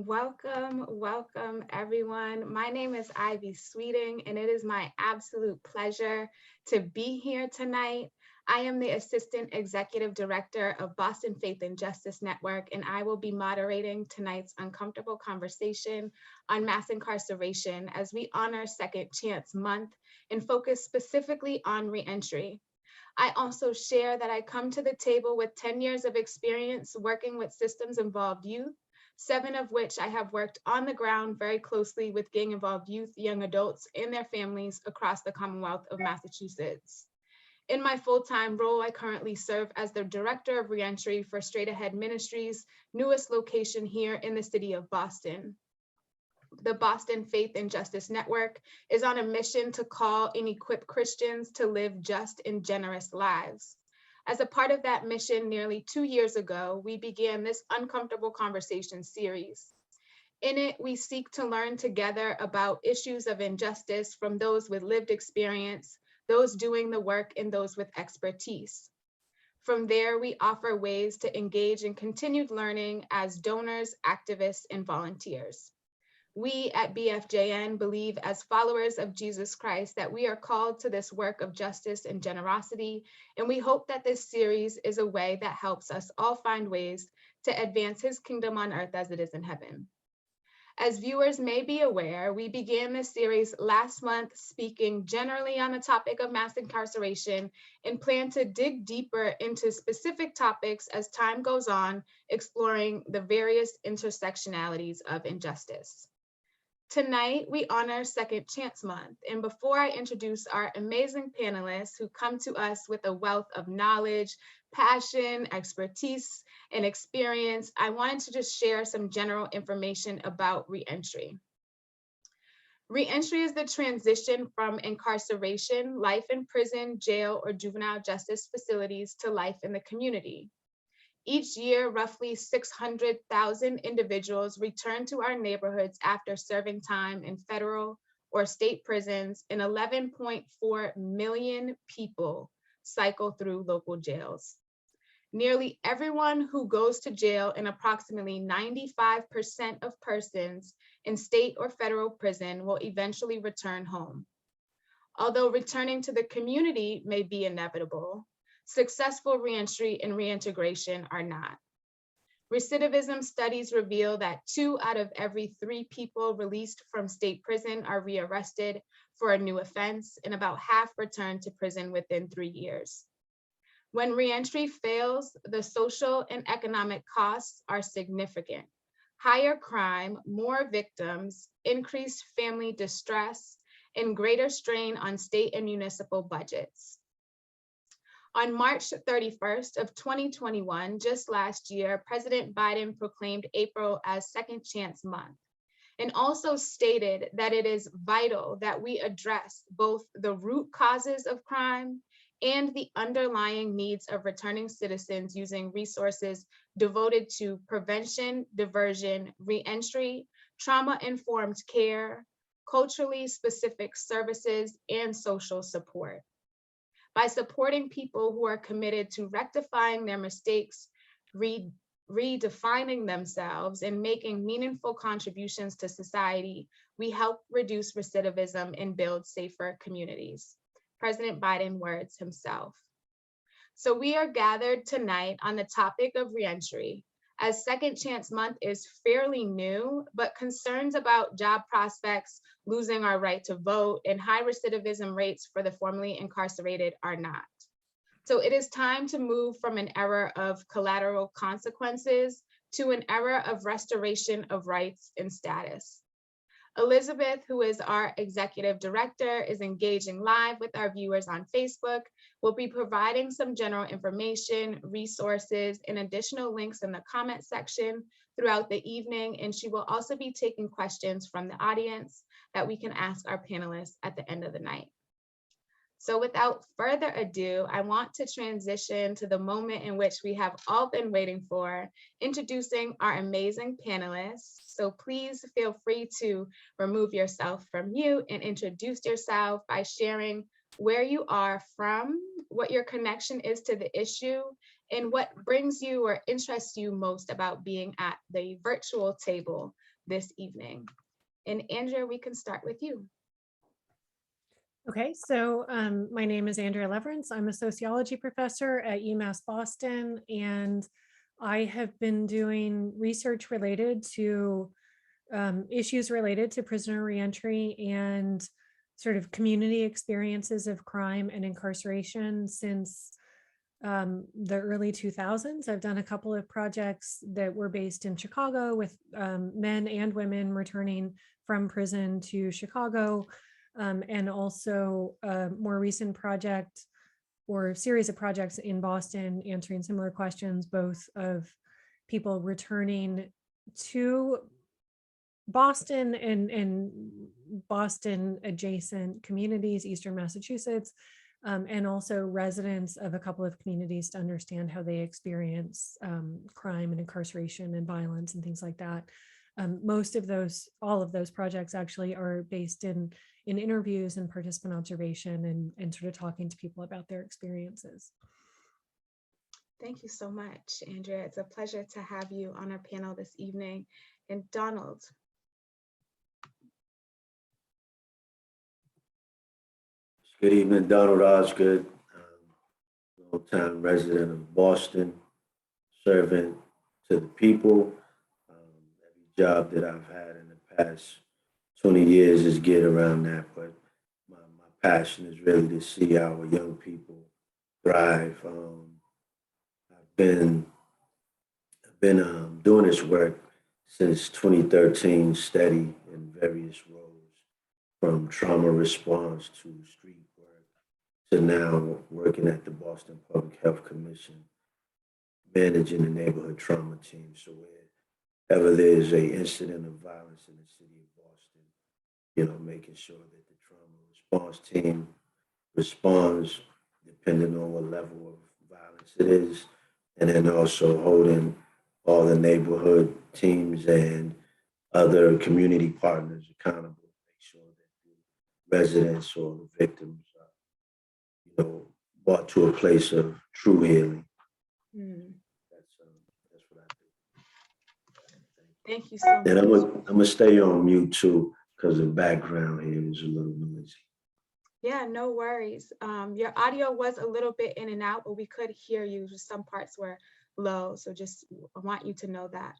Welcome everyone. My name is Ivy Sweeting, and it is my absolute pleasure to be here tonight. I am the Assistant Executive Director of Boston Faith and Justice Network, and I will be moderating tonight's uncomfortable conversation on mass incarceration as we honor Second Chance Month and focus specifically on reentry. I also share that I come to the table with 10 years of experience working with systems-involved youth, 7 of which I have worked on the ground very closely with gang-involved youth, young adults, and their families across the Commonwealth of Massachusetts. In my full-time role, I currently serve as the Director of Reentry for Straight Ahead Ministries, newest location here in the city of Boston. The Boston Faith and Justice Network is on a mission to call and equip Christians to live just and generous lives. As a part of that mission, nearly 2 years ago, we began this Uncomfortable Conversation series. In it, we seek to learn together about issues of injustice from those with lived experience, those doing the work, and those with expertise. From there, we offer ways to engage in continued learning as donors, activists, and volunteers. We at BFJN believe as followers of Jesus Christ that we are called to this work of justice and generosity, and we hope that this series is a way that helps us all find ways to advance his kingdom on earth as it is in heaven. As viewers may be aware, we began this series last month speaking generally on the topic of mass incarceration and plan to dig deeper into specific topics as time goes on, exploring the various intersectionalities of injustice. Tonight, we honor Second Chance Month, and before I introduce our amazing panelists who come to us with a wealth of knowledge, passion, expertise, and experience, I wanted to just share some general information about reentry. Reentry is the transition from incarceration, life in prison, jail, or juvenile justice facilities to life in the community. Each year, roughly 600,000 individuals return to our neighborhoods after serving time in federal or state prisons, and 11.4 million people cycle through local jails. Nearly everyone who goes to jail, and approximately 95% of persons in state or federal prison, will eventually return home. Although returning to the community may be inevitable, successful reentry and reintegration are not. Recidivism studies reveal that 2 out of every 3 people released from state prison are rearrested for a new offense, and about half return to prison within 3 years. When reentry fails, the social and economic costs are significant. Higher crime, more victims, increased family distress, and greater strain on state and municipal budgets. On March 31st of 2021, just last year, President Biden proclaimed April as Second Chance Month, and also stated that it is vital that we address both the root causes of crime and the underlying needs of returning citizens using resources devoted to prevention, diversion, reentry, trauma-informed care, culturally specific services, and social support. By supporting people who are committed to rectifying their mistakes, redefining themselves, and making meaningful contributions to society, we help reduce recidivism and build safer communities. President Biden words himself. So we are gathered tonight on the topic of reentry, as Second Chance Month is fairly new, but concerns about job prospects, losing our right to vote, and high recidivism rates for the formerly incarcerated are not. So it is time to move from an era of collateral consequences to an era of restoration of rights and status. Elizabeth, who is our executive director, is engaging live with our viewers on Facebook. We'll be providing some general information, resources, and additional links in the comment section throughout the evening, and she will also be taking questions from the audience that we can ask our panelists at the end of the night. So without further ado, I want to transition to the moment in which we have all been waiting for, introducing our amazing panelists. So please feel free to remove yourself from mute and introduce yourself by sharing where you are from, what your connection is to the issue, and what brings you or interests you most about being at the virtual table this evening. And Andrea, we can start with you. Okay, so my name is Andrea Leverance. I'm a sociology professor at UMass Boston, and I have been doing research related to issues related to prisoner reentry and sort of community experiences of crime and incarceration since the early 2000s. I've done a couple of projects that were based in Chicago with men and women returning from prison to Chicago, and also a more recent project or series of projects in Boston answering similar questions, both of people returning to Boston and Boston adjacent communities, Eastern Massachusetts, and also residents of a couple of communities to understand how they experience crime and incarceration and violence and things like that. All of those projects actually are based in interviews and participant observation and sort of talking to people about their experiences. Thank you so much, Andrea. It's a pleasure to have you on our panel this evening. And Donald. Good evening, Donald Osgood, long-time resident of Boston, servant to the people. Every job that I've had in the past 20 years is geared around that, but my passion is really to see our young people thrive. I've been doing this work since 2013, steady in various roles, from trauma response to street work to now working at the Boston Public Health Commission, managing the neighborhood trauma team. So wherever there's a incident of violence in the city of Boston, making sure that the trauma response team responds depending on what level of violence it is, and then also holding all the neighborhood teams and other community partners accountable. Residents or the victims, brought to a place of true healing. That's what I do. Thank you so much. And I'm gonna stay on mute too, because the background here is a little noisy. Yeah, no worries. Your audio was a little bit in and out, but we could hear you. Just some parts were low. So just I want you to know that,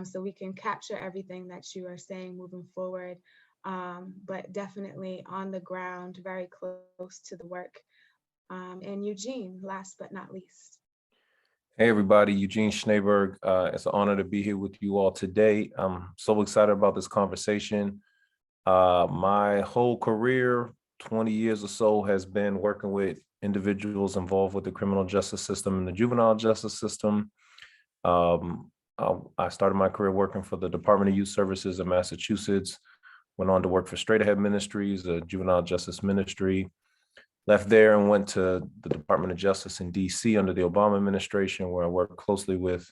so we can capture everything that you are saying moving forward. But definitely on the ground, very close to the work. And Eugene, last but not least. Hey everybody, Eugene Schneeberg. It's an honor to be here with you all today. I'm so excited about this conversation. My whole career, 20 years or so, has been working with individuals involved with the criminal justice system and the juvenile justice system. I started my career working for the Department of Youth Services in Massachusetts, went on to work for Straight Ahead Ministries, a juvenile justice ministry, left there and went to the Department of Justice in DC under the Obama administration, where I worked closely with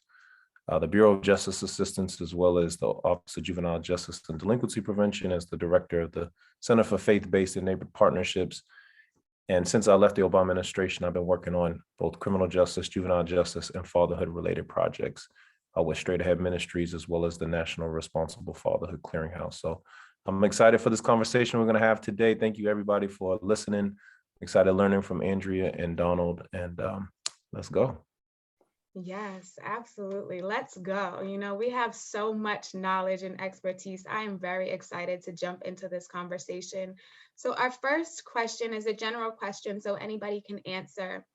the Bureau of Justice Assistance, as well as the Office of Juvenile Justice and Delinquency Prevention as the director of the Center for Faith-Based and Neighborhood Partnerships. And since I left the Obama administration, I've been working on both criminal justice, juvenile justice, and fatherhood-related projects with Straight Ahead Ministries, as well as the National Responsible Fatherhood Clearinghouse. So I'm excited for this conversation we're going to have today. Thank you, everybody, for listening. Excited learning from Andrea and Donald, and let's go. Yes, absolutely. Let's go. We have so much knowledge and expertise. I am very excited to jump into this conversation. So our first question is a general question, so anybody can answer.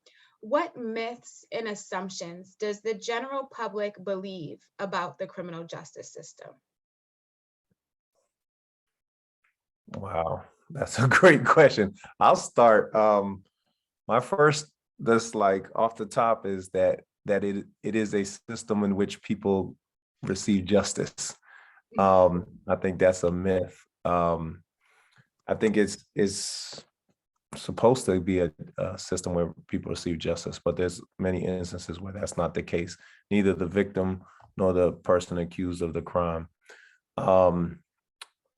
What myths and assumptions does the general public believe about the criminal justice system? Wow, that's a great question. I'll start. My first, that's like off the top, is that it is a system in which people receive justice. I think that's a myth. I think it's supposed to be a system where people receive justice, but there's many instances where that's not the case. Neither the victim nor the person accused of the crime.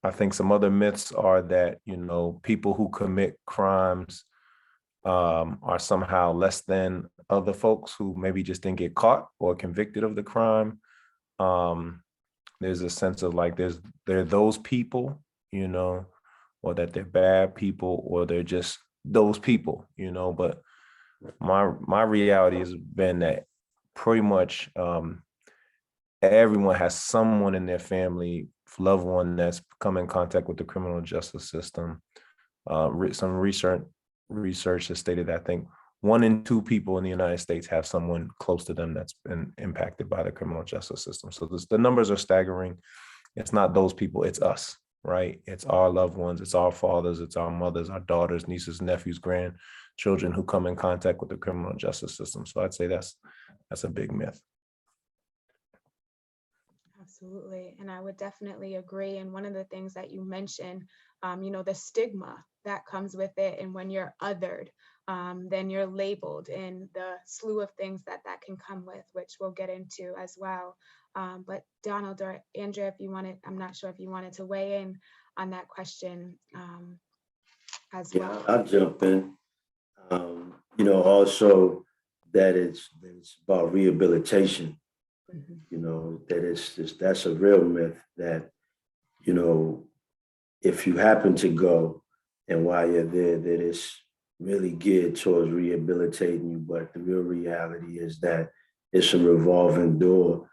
I think some other myths are that, people who commit crimes are somehow less than other folks who maybe just didn't get caught or convicted of the crime. there's a sense of like they're those people, you know, or that they're bad people, or they're just those people, you know. But my reality has been that pretty much everyone has someone in their family, loved one that's come in contact with the criminal justice system. Some research has stated that I think 1 in 2 people in the United States have someone close to them that's been impacted by the criminal justice system. So the numbers are staggering. It's not those people, it's us, right? It's our loved ones, it's our fathers, it's our mothers, our daughters, nieces, nephews, grandchildren who come in contact with the criminal justice system. So I'd say that's a big myth. Absolutely. And I would definitely agree. And one of the things that you mentioned, the stigma that comes with it. And when you're othered, then you're labeled, and the slew of things that can come with, which we'll get into as well. But Donald or Andrea, if you wanted, I'm not sure if you wanted to weigh in on that question as well. Yeah, I'll jump in. Also that it's about rehabilitation. That that's a real myth that, if you happen to go and while you're there, that it's really geared towards rehabilitating you. But the real reality is that it's a revolving door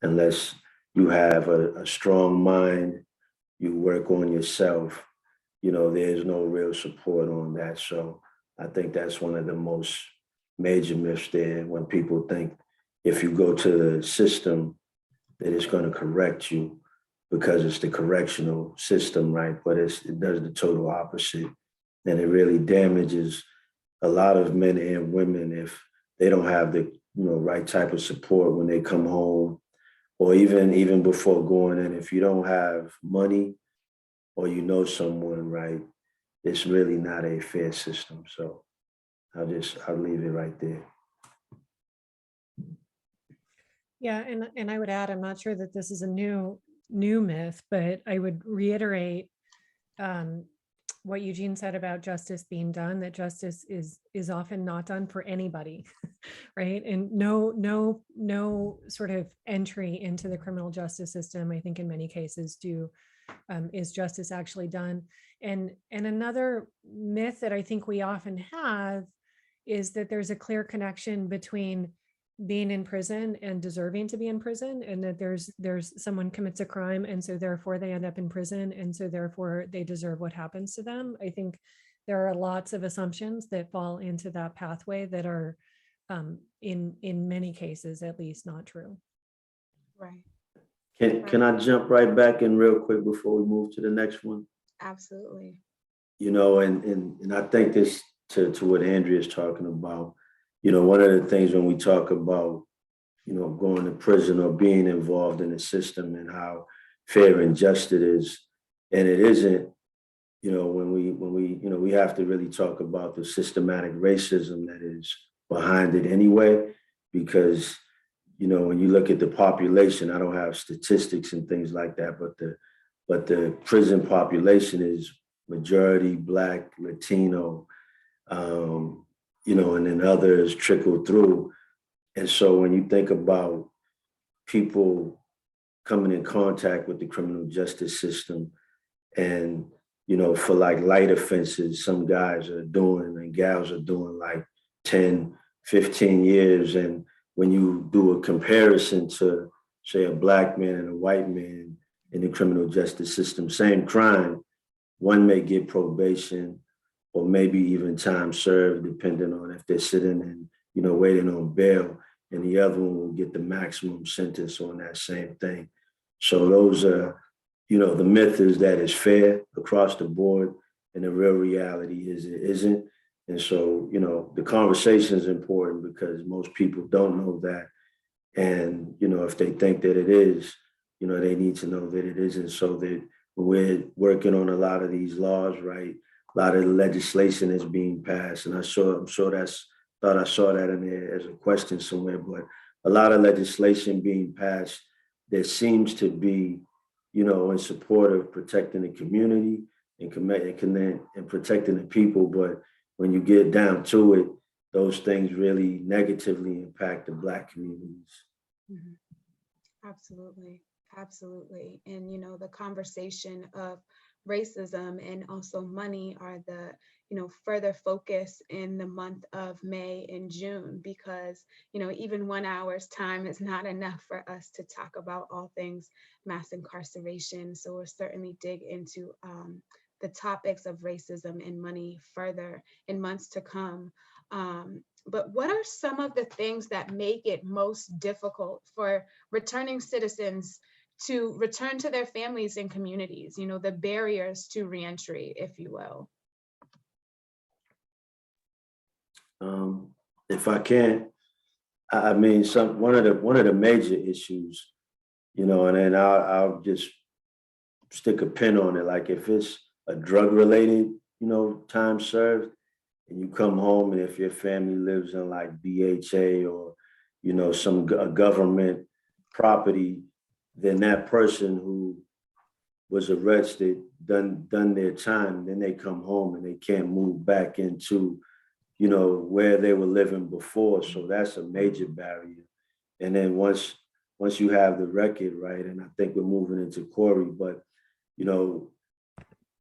unless you have a strong mind, you work on yourself, there's no real support on that. So I think that's one of the most major myths there, when people think if you go to the system that it's going to correct you because it's the correctional system, right? But it does the total opposite. And it really damages a lot of men and women if they don't have the right type of support when they come home, or even before going in. If you don't have money or someone, right, it's really not a fair system. So I'll leave it right there. Yeah, and I would add, I'm not sure that this is a new myth, but I would reiterate what Eugene said about justice being done, that justice is often not done for anybody, right? And no sort of entry into the criminal justice system, I think in many cases is justice actually done. And another myth that I think we often have is that there's a clear connection between being in prison and deserving to be in prison, and that there's someone commits a crime, and so therefore they end up in prison, and so therefore they deserve what happens to them. I think there are lots of assumptions that fall into that pathway that are in many cases at least not true. Right. Can I jump right back in real quick before we move to the next one? Absolutely. And I think this to what Andrea is talking about. One of the things when we talk about, going to prison or being involved in the system and how fair and just it is, and it isn't, when we have to really talk about the systematic racism that is behind it anyway, because, when you look at the population, I don't have statistics and things like that, but the prison population is majority Black, Latino, and then others trickle through. And so when you think about people coming in contact with the criminal justice system, and, for like light offenses, some guys are doing and gals are doing like 10, 15 years. And when you do a comparison to, say, a Black man and a white man in the criminal justice system, same crime, one may get probation or maybe even time served, depending on if they're sitting and, waiting on bail, and the other one will get the maximum sentence on that same thing. So those are, the myth is that it's fair across the board, and the real reality is it isn't. And so, the conversation is important because most people don't know that. And, if they think that it is, they need to know that it isn't, so that when we're working on a lot of these laws, right, a lot of legislation is being passed, and I'm sure thought I saw that in there as a question somewhere. But a lot of legislation being passed that seems to be, in support of protecting the community and protecting the people. But when you get down to it, those things really negatively impact the Black communities. Mm-hmm. Absolutely. Absolutely. And, the conversation of racism and also money are the, further focus in the month of May and June, because, even 1 hour's time is not enough for us to talk about all things mass incarceration. So we'll certainly dig into the topics of racism and money further in months to come. But what are some of the things that make it most difficult for returning citizens to return to their families and communities, the barriers to reentry, if you will? If I can, I mean, one of the major issues, and then I'll just stick a pin on it. Like if it's a drug related, time served, and you come home, and if your family lives in like BHA or, a government property, then that person who was arrested, done their time, then they come home and they can't move back into, where they were living before. So that's a major barrier. And then once you have the record, right, and I think we're moving into Corey, but,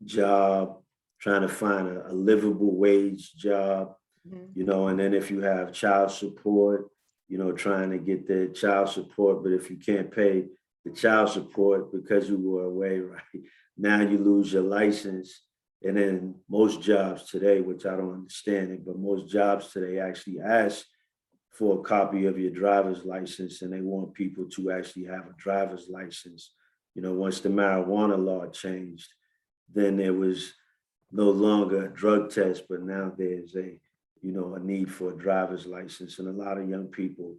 job, trying to find a livable wage job, and then if you have child support, trying to get the child support, but if you can't pay the child support because you were away, right, now you lose your license. And then most jobs today, which I don't understand it, but most jobs today actually ask for a copy of your driver's license, and they want people to actually have a driver's license. Once the marijuana law changed, then there was no longer a drug test, but now there's a need for a driver's license. And a lot of young people,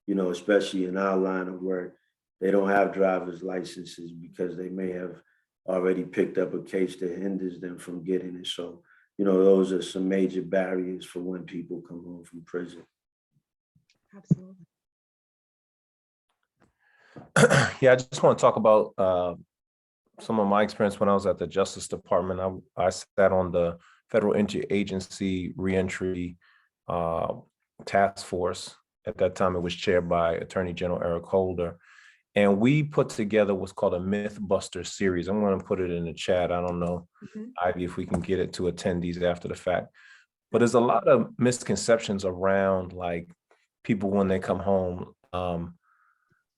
especially in our line of work, they don't have driver's licenses because they may have already picked up a case that hinders them from getting it. So, those are some major barriers for when people come home from prison. Absolutely. Yeah, I just want to talk about some of my experience when I was at the Justice Department. I sat on the Federal Interagency Reentry Task Force. At that time, it was chaired by Attorney General Eric Holder. And we put together what's called a Mythbuster series. I'm going to put it in the chat. I don't know, Ivy, if we can get it to attendees after the fact. But there's a lot of misconceptions around like people when they come home.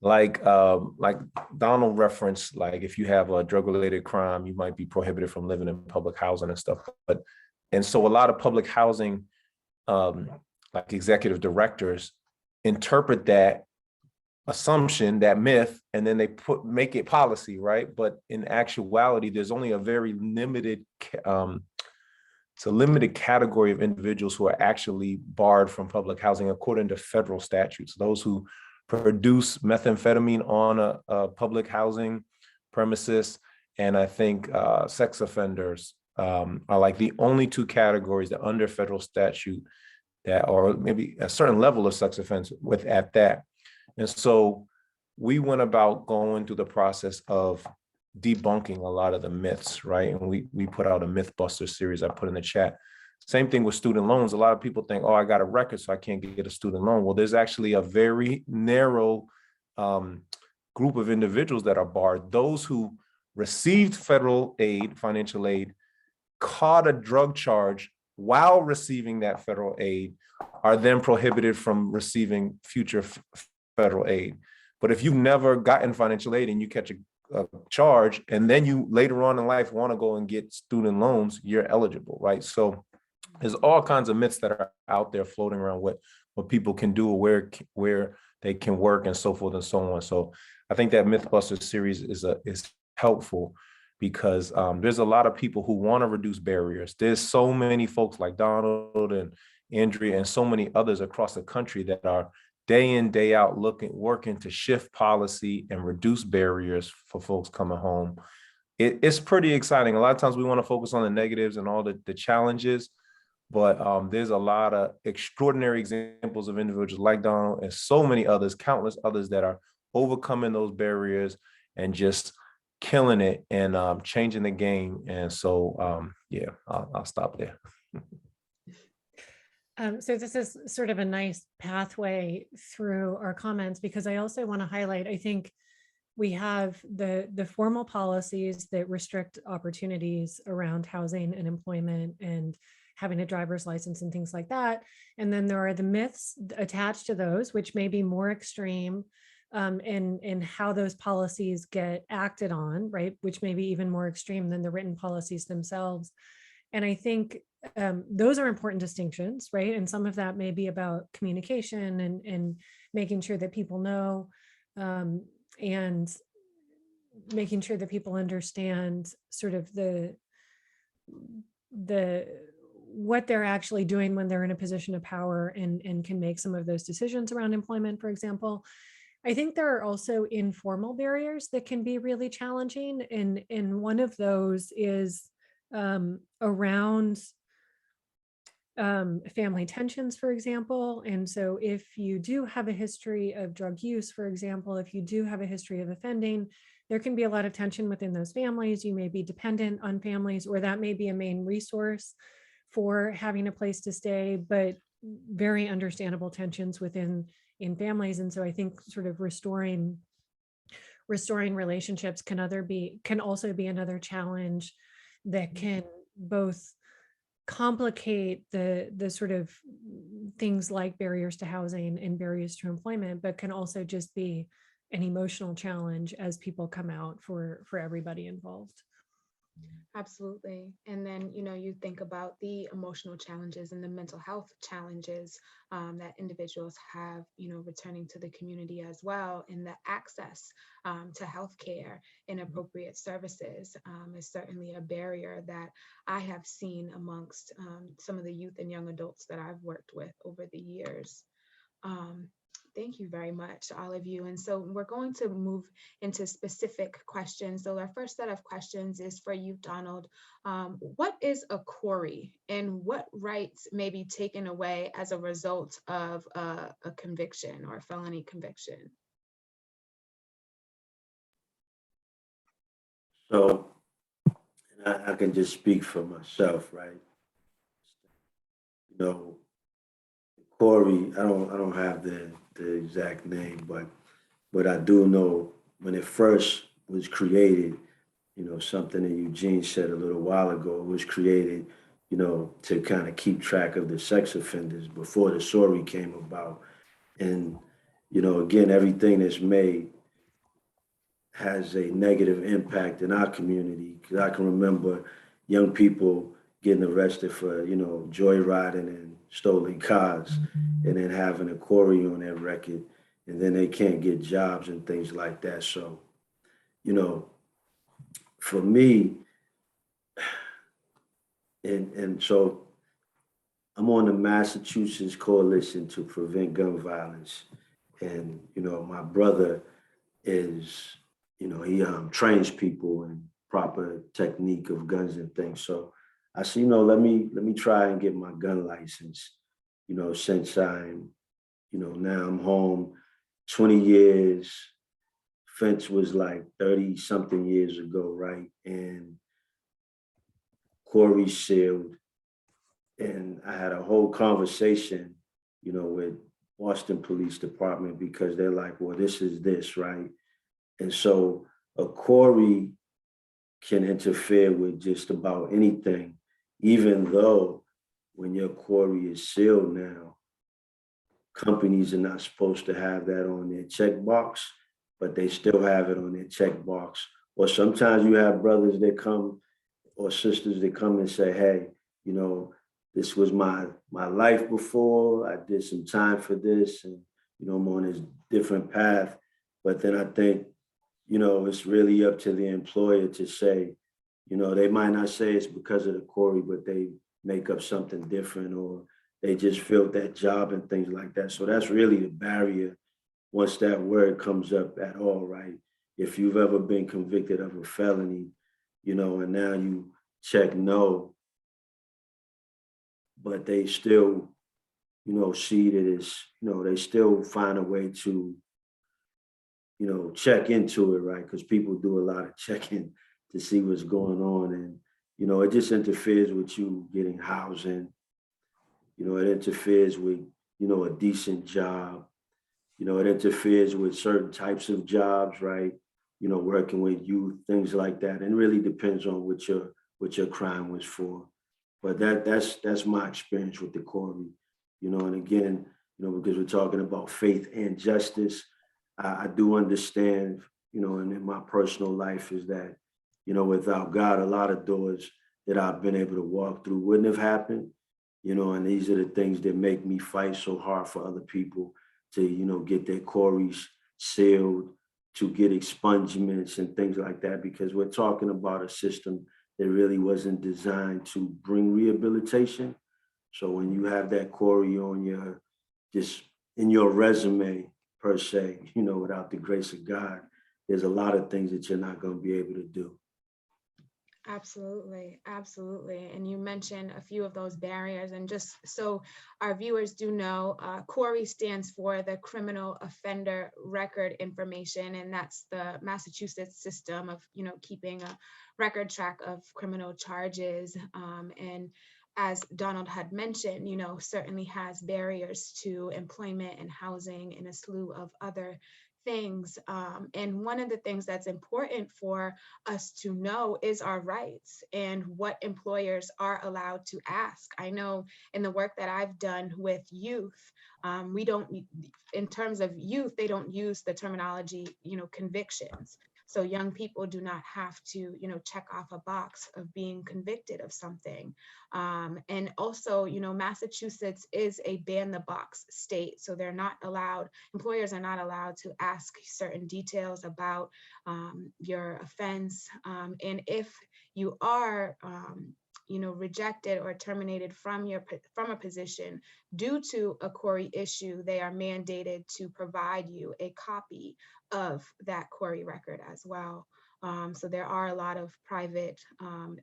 Like Donald referenced, like if you have a drug-related crime, you might be prohibited from living in public housing and stuff. And so a lot of public housing, like executive directors, interpret that assumption, that myth, and then they make it policy, right? But in actuality, there's only a very limited, it's a limited category of individuals who are actually barred from public housing according to federal statutes. Those who produce methamphetamine on a public housing premises, and I think sex offenders are like the only two categories that under federal statute that, or maybe a certain level of sex offense with at that. And so we went about going through the process of debunking a lot of the myths, right? And we put out a Mythbuster series I put in the chat. Same thing with student loans. A lot of people think, oh, I got a record, so I can't get a student loan. Well, there's actually a very narrow group of individuals that are barred. Those who received federal aid, financial aid, caught a drug charge while receiving that federal aid, are then prohibited from receiving future federal aid. But if you've never gotten financial aid and you catch a charge, and then you later on in life want to go and get student loans, you're eligible, right? So there's all kinds of myths that are out there floating around what people can do, where they can work, and so forth and so on. So I think that Mythbuster series is helpful because there's a lot of people who want to reduce barriers. There's so many folks like Donald and Andrea and so many others across the country that are day in, day out working to shift policy and reduce barriers for folks coming home. It's pretty exciting. A lot of times we want to focus on the negatives and all the challenges, but there's a lot of extraordinary examples of individuals like Donald and so many others, countless others that are overcoming those barriers and just killing it and changing the game. And so, yeah, I'll stop there. So this is sort of a nice pathway through our comments, because I also want to highlight, I think we have the formal policies that restrict opportunities around housing and employment and having a driver's license and things like that. And then there are the myths attached to those, which may be more extreme, in how those policies get acted on, right? Which may be even more extreme than the written policies themselves. And I think those are important distinctions, right? And some of that may be about communication and making sure that people know, and making sure that people understand sort of the what they're actually doing when they're in a position of power and can make some of those decisions around employment, for example. I think there are also informal barriers that can be really challenging. And one of those is around family tensions, for example. And so if you do have a history of drug use, for example, if you do have a history of offending, there can be a lot of tension within those families. You may be dependent on families, or that may be a main resource for having a place to stay, but very understandable tensions within in families. And so I think sort of restoring relationships can also be another challenge that can both complicate the sort of things like barriers to housing and barriers to employment, but can also just be an emotional challenge as people come out for everybody involved. Absolutely. And then, you think about the emotional challenges and the mental health challenges that individuals have, returning to the community as well. And the access to healthcare and appropriate services is certainly a barrier that I have seen amongst some of the youth and young adults that I've worked with over the years. Thank you very much, all of you. And so we're going to move into specific questions. So our first set of questions is for you, Donald. What is a query, and what rights may be taken away as a result of a conviction or a felony conviction? So, and I can just speak for myself, right? Corey, I don't have the exact name, but I do know when it first was created, something that Eugene said a little while ago, it was created, to kind of keep track of the sex offenders before the SORI came about. And, again, everything that's made has a negative impact in our community. Because I can remember young people getting arrested for, joyriding and stolen cars, and then having a query on their record, and then they can't get jobs and things like that. So, for me, and so I'm on the Massachusetts Coalition to Prevent Gun Violence. And, my brother is, he trains people in proper technique of guns and things. So I said, let me try and get my gun license, since I'm, now I'm home 20 years. Fence was like 30 something years ago, right? And Corey sealed. And I had a whole conversation, with Boston Police Department, because they're like, well, this is this, right? And so a query can interfere with just about anything, even though when your query is sealed now, companies are not supposed to have that on their checkbox, but they still have it on their checkbox. Or sometimes you have brothers that come or sisters that come and say, hey, this was my life before. I did some time for this, and I'm on this different path. But then I think, it's really up to the employer to say, they might not say it's because of the query, but they make up something different, or they just filled that job and things like that. So that's really the barrier once that word comes up at all, right? If you've ever been convicted of a felony, and now you check no, but they still, see that it's, they still find a way to, check into it, right? Because people do a lot of checking to see what's going on. And, it just interferes with you getting housing. It interferes with, a decent job. It interferes with certain types of jobs, right? working with youth, things like that. And it really depends on what your crime was for. But that's my experience with the Corey, and again, because we're talking about faith and justice, I do understand, and in my personal life is that, without God, a lot of doors that I've been able to walk through wouldn't have happened, and these are the things that make me fight so hard for other people to, get their Corys sealed, to get expungements and things like that, because we're talking about a system that really wasn't designed to bring rehabilitation. So when you have that Corey on just in your resume per se, without the grace of God, there's a lot of things that you're not going to be able to do. Absolutely, absolutely. And you mentioned a few of those barriers. And just so our viewers do know, CORI stands for the Criminal Offender Record Information, and that's the Massachusetts system of, keeping a record track of criminal charges. And as Donald had mentioned, certainly has barriers to employment and housing and a slew of other things. And one of the things that's important for us to know is our rights and what employers are allowed to ask. I know in the work that I've done with youth, we don't, in terms of youth, they don't use the terminology, convictions. So young people do not have to, check off a box of being convicted of something. And also, Massachusetts is a ban the box state. So they're not allowed, employers are not allowed to ask certain details about your offense. And if you are, rejected or terminated from a position due to a Corey issue, they are mandated to provide you a copy of that Corey record as well. So there are a lot of private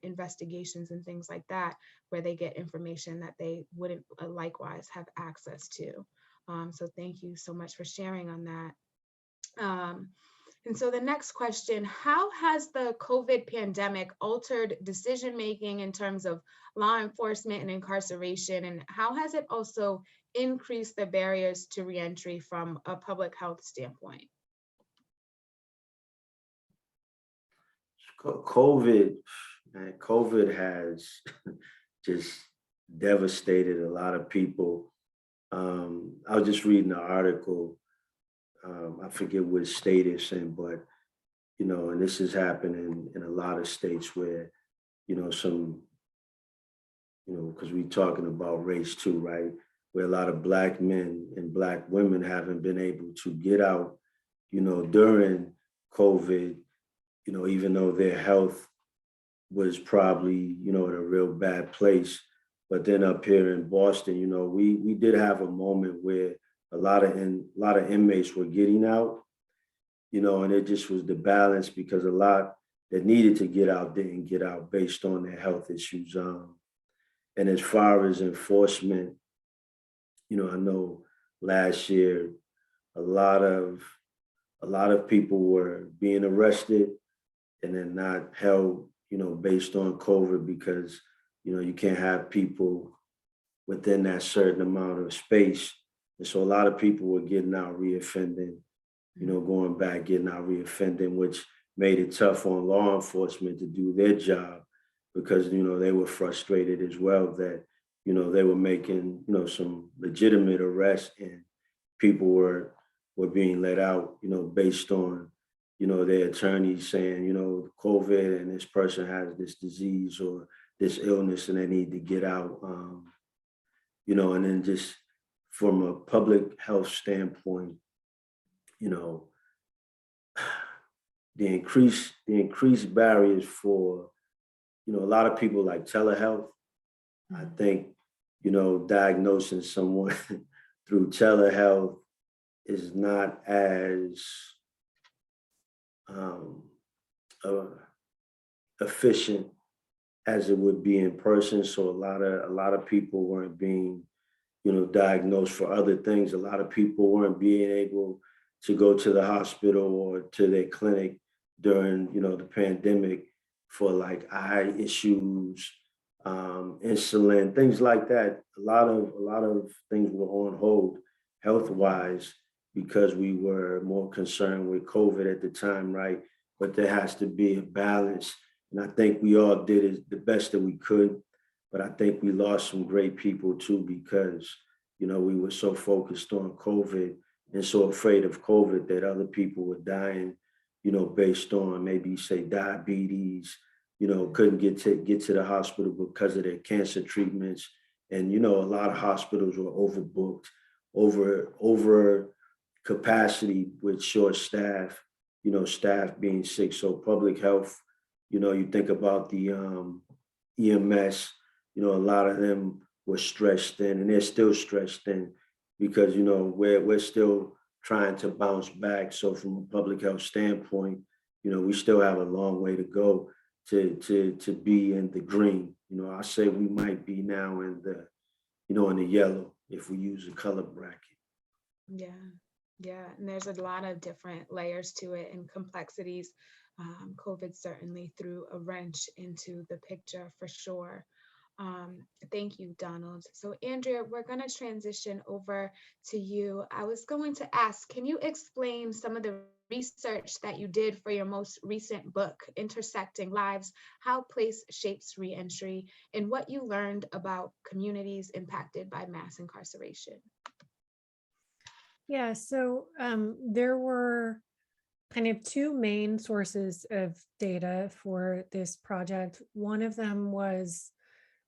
investigations and things like that where they get information that they wouldn't likewise have access to. So thank you so much for sharing on that. And so the next question, how has the COVID pandemic altered decision-making in terms of law enforcement and incarceration? And how has it also increased the barriers to reentry from a public health standpoint? COVID has just devastated a lot of people. I was just reading an article. I forget which state it's in, but, and this is happening in a lot of states where, some, because we're talking about race too, right? Where a lot of Black men and Black women haven't been able to get out, during COVID, even though their health was probably, in a real bad place. But then up here in Boston, we did have a moment where a lot of inmates were getting out, and it just was the balance because a lot that needed to get out didn't get out based on their health issues. And as far as enforcement, I know last year a lot of people were being arrested and then not held, based on COVID because, you can't have people within that certain amount of space. And so a lot of people were getting out reoffending, going back, getting out reoffending, which made it tough on law enforcement to do their job because, they were frustrated as well that, they were making, some legitimate arrests and people were being let out, based on, their attorneys saying, COVID and this person has this disease or this illness and they need to get out, and then just from a public health standpoint, the increased barriers for, a lot of people like telehealth. I think, diagnosing someone through telehealth is not as efficient as it would be in person. So a lot of people weren't being, diagnosed for other things. A lot of people weren't being able to go to the hospital or to their clinic during, the pandemic for like eye issues, insulin, things like that. A lot of things were on hold health-wise because we were more concerned with COVID at the time, right? but there has to be a balance. And I think we all did the best that we could, but I think we lost some great people too because, we were so focused on COVID and so afraid of COVID that other people were dying, based on maybe say diabetes, couldn't get to the hospital because of their cancer treatments. And, a lot of hospitals were overbooked, over capacity with short staff, staff being sick. So public health, you think about the EMS, a lot of them were stretched thin and they're still stretched thin because, we're still trying to bounce back. So from a public health standpoint, we still have a long way to go to be in the green. I say we might be now in the, in the yellow if we use a color bracket. Yeah, and there's a lot of different layers to it and complexities. COVID certainly threw a wrench into the picture for sure. Thank you, Donald. So Andrea, we're going to transition over to you. I was going to ask, can you explain some of the research that you did for your most recent book, Intersecting Lives, How Place Shapes Reentry, and what you learned about communities impacted by mass incarceration? Yeah, so there were kind of two main sources of data for this project. One of them was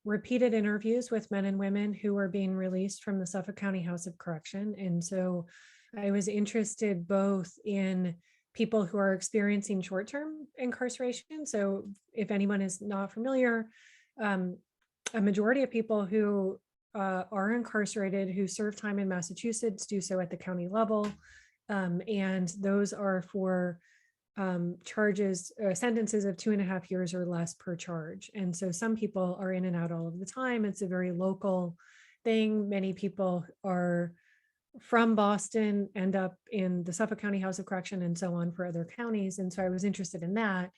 repeated interviews with men and women who were being released from the Suffolk County House of Correction. And so I was interested both in people who are experiencing short-term incarceration. So if anyone is not familiar, a majority of people who are incarcerated who serve time in Massachusetts do so at the county level. And those are for charges, sentences of 2.5 years or less per charge. And so some people are in and out all of the time. It's a very local thing. Many people are from Boston, end up in the Suffolk County House of Correction and so on for other counties. And so I was interested in that.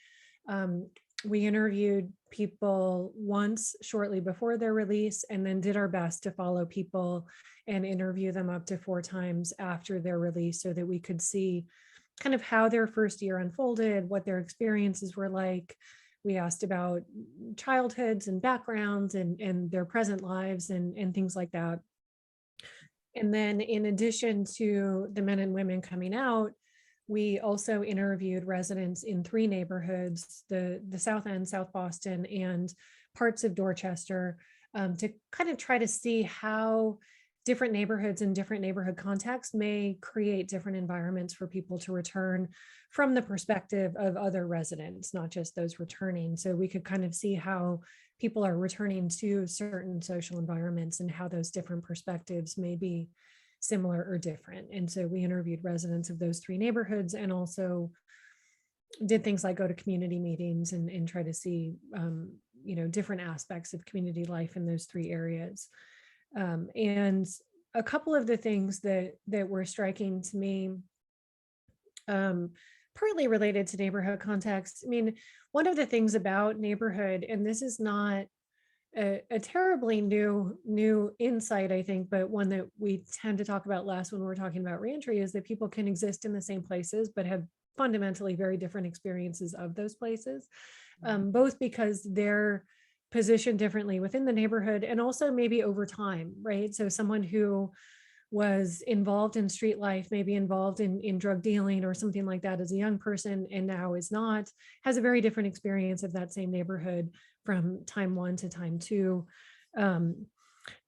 We interviewed people once shortly before their release and then did our best to follow people and interview them up to 4 times after their release so that we could see kind of how their first year unfolded, what their experiences were like. We asked about childhoods and backgrounds and their present lives and things like that. And then in addition to the men and women coming out, we also interviewed residents in 3 neighborhoods, the South End, South Boston, and parts of Dorchester, to kind of try to see how different neighborhoods and different neighborhood contexts may create different environments for people to return from the perspective of other residents, not just those returning. So we could kind of see how people are returning to certain social environments and how those different perspectives may be similar or different. And so we interviewed residents of those 3 neighborhoods and also did things like go to community meetings and try to see, different aspects of community life in those 3 areas. And a couple of the things that were striking to me, partly related to neighborhood context. I mean, one of the things about neighborhood, and this is not a terribly new insight, I think, but one that we tend to talk about less when we're talking about reentry, is that people can exist in the same places but have fundamentally very different experiences of those places, both because they're positioned differently within the neighborhood and also maybe over time, right? So someone who was involved in street life, maybe involved in drug dealing or something like that as a young person and now is not, has a very different experience of that same neighborhood from time 1 to time 2.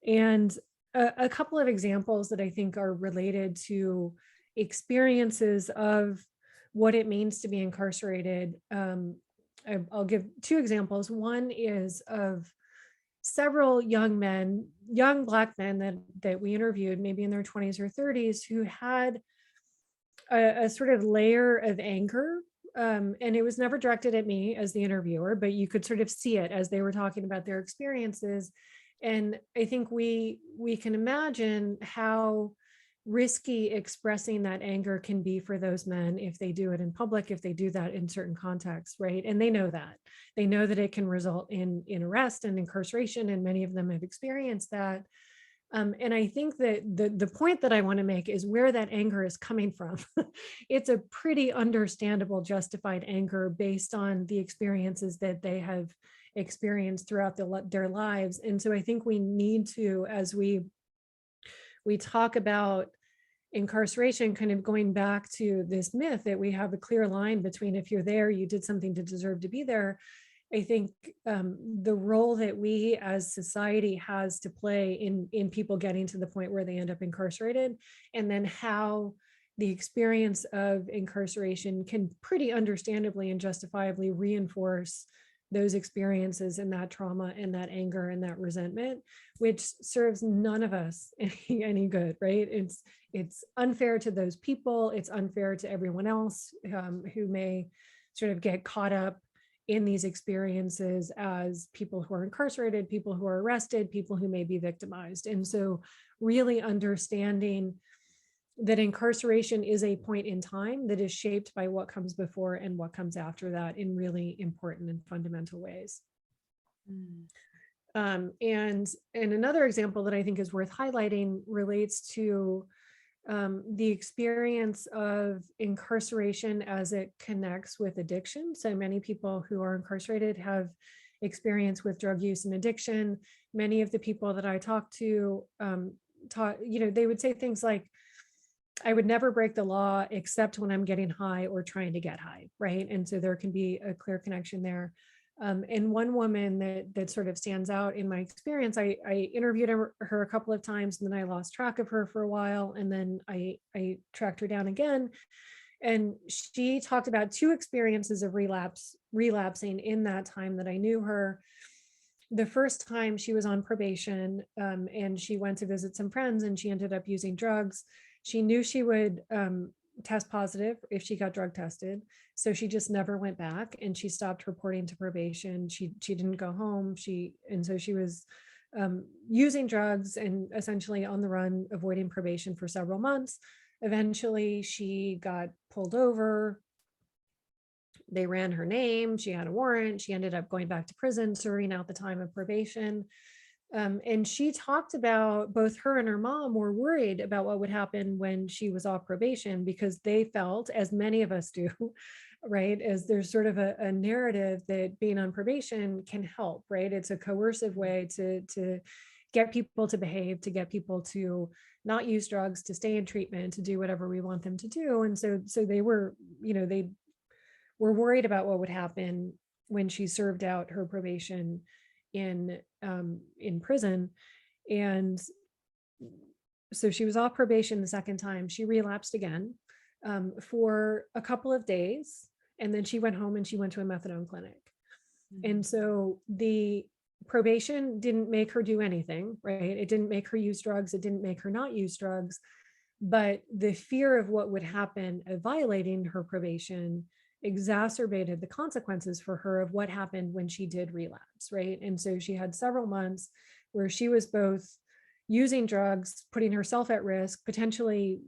And a couple of examples that I think are related to experiences of what it means to be incarcerated. I'll give 2 examples. One is of several young Black men that we interviewed, maybe in their 20s or 30s, who had a sort of layer of anger. And it was never directed at me as the interviewer, but you could sort of see it as they were talking about their experiences. And I think we can imagine how risky expressing that anger can be for those men if they do it in public, if they do that in certain contexts, right? And they know that it can result in arrest and incarceration, and many of them have experienced that. And I think that the point that I want to make is where that anger is coming from. It's a pretty understandable, justified anger based on the experiences that they have experienced throughout their lives. And so I think we need to, as we talk about incarceration, kind of going back to this myth that we have a clear line between if you're there, you did something to deserve to be there. I think the role that we as society has to play in people getting to the point where they end up incarcerated, and then how the experience of incarceration can pretty understandably and justifiably reinforce those experiences and that trauma and that anger and that resentment, which serves none of us any good, right? It's unfair to those people. It's unfair to everyone else who may sort of get caught up in these experiences as people who are incarcerated, people who are arrested, people who may be victimized. And so really understanding that incarceration is a point in time that is shaped by what comes before and what comes after that in really important and fundamental ways. And another example that I think is worth highlighting relates to the experience of incarceration as it connects with addiction. So many people who are incarcerated have experience with drug use and addiction. Many of the people that I talk to, they would say things like, I would never break the law except when I'm getting high or trying to get high, right? And so there can be a clear connection there. And one woman that sort of stands out in my experience, I interviewed her a couple of times, and then I lost track of her for a while, and then I tracked her down again. And she talked about two experiences of relapsing in that time that I knew her. The first time she was on probation, and she went to visit some friends, and she ended up using drugs. She knew she would test positive if she got drug tested. So she just never went back, and she stopped reporting to probation. She didn't go home. And so she was using drugs and essentially on the run, avoiding probation for several months. Eventually she got pulled over. They ran her name. She had a warrant. She ended up going back to prison, serving out the time of probation. And she talked about both her and her mom were worried about what would happen when she was off probation, because they felt, as many of us do, right, as there's sort of a narrative that being on probation can help, right? It's a coercive way to get people to behave, to get people to not use drugs, to stay in treatment, to do whatever we want them to do. And so they were, they were worried about what would happen when she served out her probation in prison. And so she was off probation the second time. She relapsed again for a couple of days, and then she went home and she went to a methadone clinic. And so the probation didn't make her do anything, right? It didn't make her use drugs. It didn't make her not use drugs. But the fear of what would happen of violating her probation exacerbated the consequences for her of what happened when she did relapse, right? And so she had several months where she was both using drugs, putting herself at risk, potentially,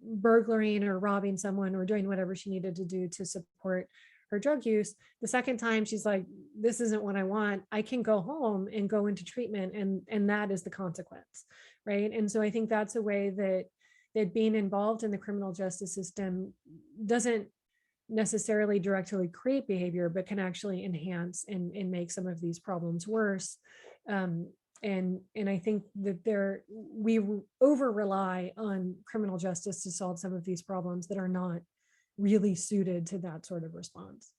burglaring or robbing someone or doing whatever she needed to do to support her drug use. The second time, she's like, this isn't what I want. I can go home and go into treatment, and that is the consequence, right? And so I think that's a way that being involved in the criminal justice system doesn't necessarily directly create behavior, but can actually enhance and make some of these problems worse. And I think that we over rely on criminal justice to solve some of these problems that are not really suited to that sort of response.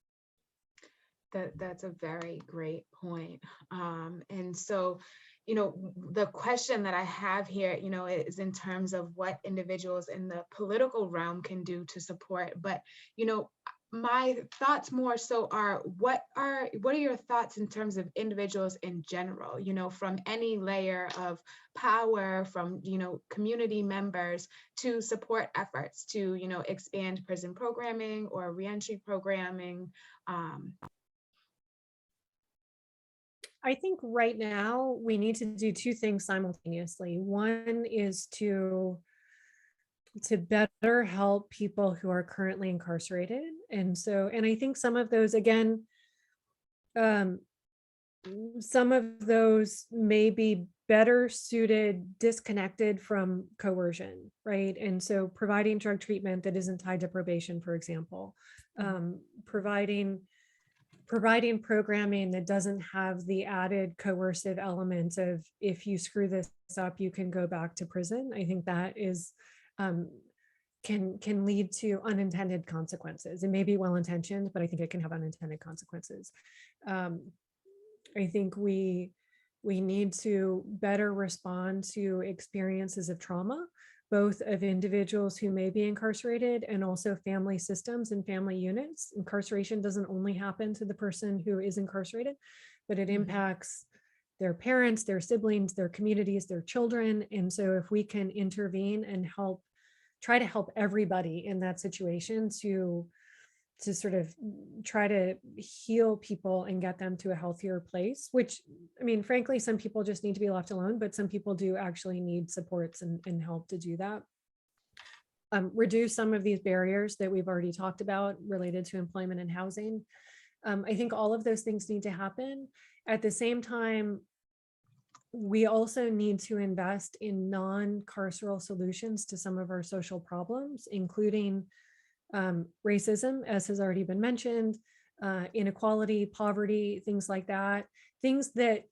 That's a very great point. And so, the question that I have here, is in terms of what individuals in the political realm can do to support. But, my thoughts more so are, what are your thoughts in terms of individuals in general, from any layer of power, from, community members, to support efforts to, expand prison programming or reentry programming? I think right now we need to do two things simultaneously. One is to better help people who are currently incarcerated. And I think some of those, again, some of those may be better suited, disconnected from coercion, right? And so providing drug treatment that isn't tied to probation, for example, providing programming that doesn't have the added coercive elements of, if you screw this up, you can go back to prison. I think that is can lead to unintended consequences. It may be well-intentioned, but I think it can have unintended consequences. I think we need to better respond to experiences of trauma, both of individuals who may be incarcerated and also family systems and family units. Incarceration doesn't only happen to the person who is incarcerated, but it impacts their parents, their siblings, their communities, their children. And so if we can intervene and try to help everybody in that situation to sort of try to heal people and get them to a healthier place, which, I mean, frankly, some people just need to be left alone, but some people do actually need supports and help to do that. Reduce some of these barriers that we've already talked about related to employment and housing. I think all of those things need to happen. At the same time, we also need to invest in non-carceral solutions to some of our social problems, including racism, as has already been mentioned, inequality, poverty, things like that, things that